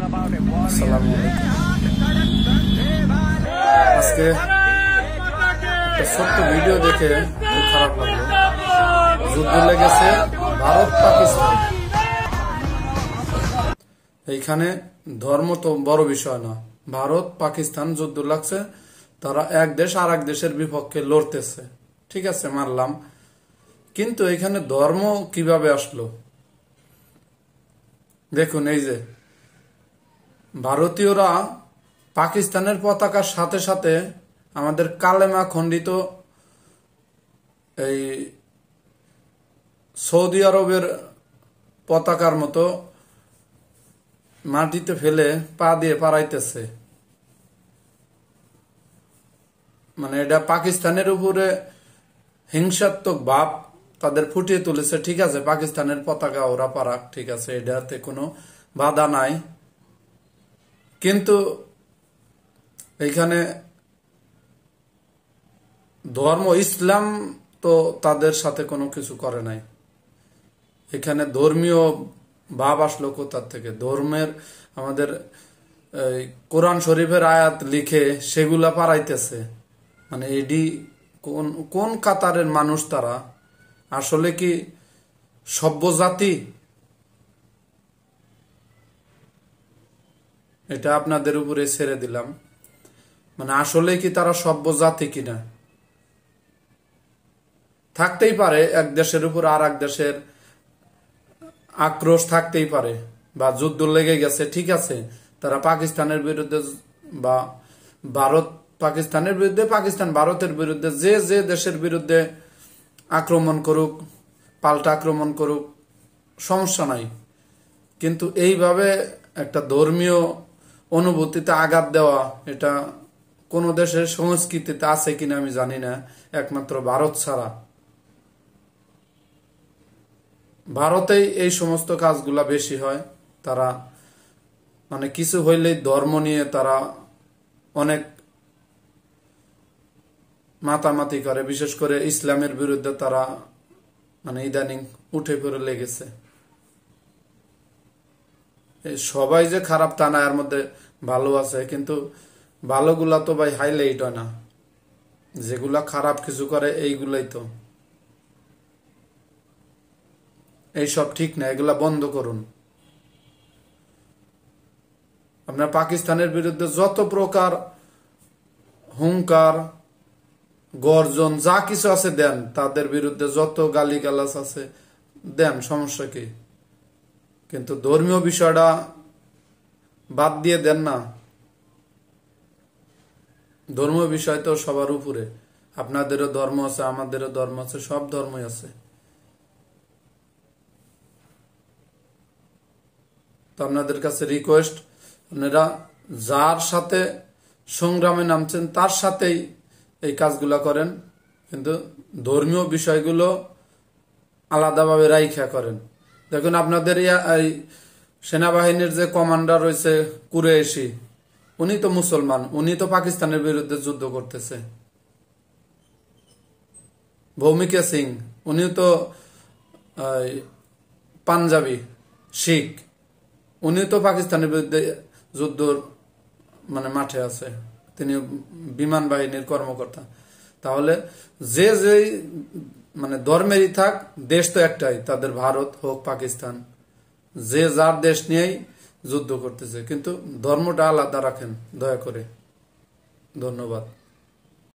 আসসালামু আলাইকুম। আজকে একটা ছোট্ট ভিডিও দেখে খুব খারাপ লাগলো। যুদ্ধ লেগেছে ভারত পাকিস্তান। এইখানে ধর্ম তো বড় বিষয় না। ভারত পাকিস্তান যুদ্ধ লাগছে, তারা এক দেশ আর এক দেশের বিপক্ষে লড়তেছে, ঠিক আছে, মানলাম। কিন্তু এখানে ধর্ম কিভাবে আসলো? দেখুন, এই যে ভারতীয়রা পাকিস্তানের পতাকার সাথে সাথে আমাদের কালেমা খণ্ডিত এই সৌদি আরবের পতাকার মতো মাটিতে ফেলে পা দিয়ে পাড়াইতেছে। মানে এটা পাকিস্তানের উপরে হিংসাত্মক ভাব তাদের ফুটিয়ে তুলেছে। ঠিক আছে, পাকিস্তানের পতাকা ওরা পারাক, ঠিক আছে, এটাতে কোনো বাধা নাই। কিন্তু এইখানে ধর্ম ইসলাম তো তাদের সাথে কোনো কিছু করে নাই। এখানে ধর্মীয় ভাব আসলো কোথার থেকে? ধর্মের আমাদের কোরআন শরীফের আয়াত লিখে সেগুলা পারাইতেছে। মানে এডি কোন কোন কাতারের মানুষ তারা? আসলে কি সভ্য জাতি? এটা আপনাদের উপরে ছেড়ে দিলাম। মানে আসলে কি তারা সভ্য জাতি কিনা? থাকতেই পারে এক দেশের উপর আর এক দেশের আক্রোশ থাকতেই পারে, বা যুদ্ধ লেগে গেছে, ঠিক আছে, তারা পাকিস্তানের বিরুদ্ধে বা ভারত পাকিস্তানের বিরুদ্ধে, পাকিস্তান ভারতের বিরুদ্ধে, যে যে দেশের বিরুদ্ধে আক্রমণ করুক, পাল্টা আক্রমণ করুক, সমস্যা নাই। কিন্তু এইভাবে একটা ধর্মীয় অনুভূতিতে আঘাত দেওয়া, এটা কোন দেশের সংস্কৃতিতে আছে কিনা আমি জানি না, একমাত্র ভারত ছাড়া। ভারতেই এই সমস্ত কাজগুলা বেশি হয়। তারা মানে কিছু হইলেই ধর্ম নিয়ে তারা অনেক মাতামাতি করে, বিশেষ করে ইসলামের বিরুদ্ধে তারা মানে ইদানিং উঠে পড়ে লেগেছে। সবাই যে খারাপ তা না, এর মধ্যে ভালো আছে, কিন্তু ভালোগুলা তো ভাই হাইলাইট হয় না। যেগুলা খারাপ কিছু করে এইগুলাই তো, এইসব ঠিক না, এগুলা বন্ধ করুন। আপনার পাকিস্তানের বিরুদ্ধে যত প্রকার হুঙ্কার গর্জন যা কিছু আছে দেন, তাদের বিরুদ্ধে যত গালিগালাজ আছে দেন, সমস্যা কি? কিন্তু ধর্মীয় বিষয়টা বাদ দিয়ে দেন না। ধর্মীয় বিষয় তো সবার উপরে। আপনাদেরও ধর্ম আছে, আমাদেরও ধর্ম আছে, সব ধর্মই আছে। তো আপনাদের কাছে রিকোয়েস্ট, আপনারা যার সাথে সংগ্রামে নামছেন তার সাথেই এই কাজগুলা করেন, কিন্তু ধর্মীয় বিষয়গুলো আলাদাভাবে রাইখা করেন। দেখুন, আপনাদের এই সেনাবাহিনীর যে কমান্ডার রয়েছে কুরেশি, উনি তো মুসলমান, উনি তো পাকিস্তানের বিরুদ্ধে যুদ্ধ করতেছে। ভৌমিকা সিং, উনি তো পাঞ্জাবি শিখ, উনি তো পাকিস্তানের বিরুদ্ধে যুদ্ধ মানে মাঠে আছে, তিনি বিমান বাহিনীর কর্মকর্তা। তাহলে যে যে মানে ধর্মেরই থাক, দেশ তো একটাই, তাদের ভারত হোক পাকিস্তান, যে যার দেশ নিয়েই যুদ্ধ করতেছে, কিন্তু ধর্মটা আলাদা রাখেন দয়া করে। ধন্যবাদ।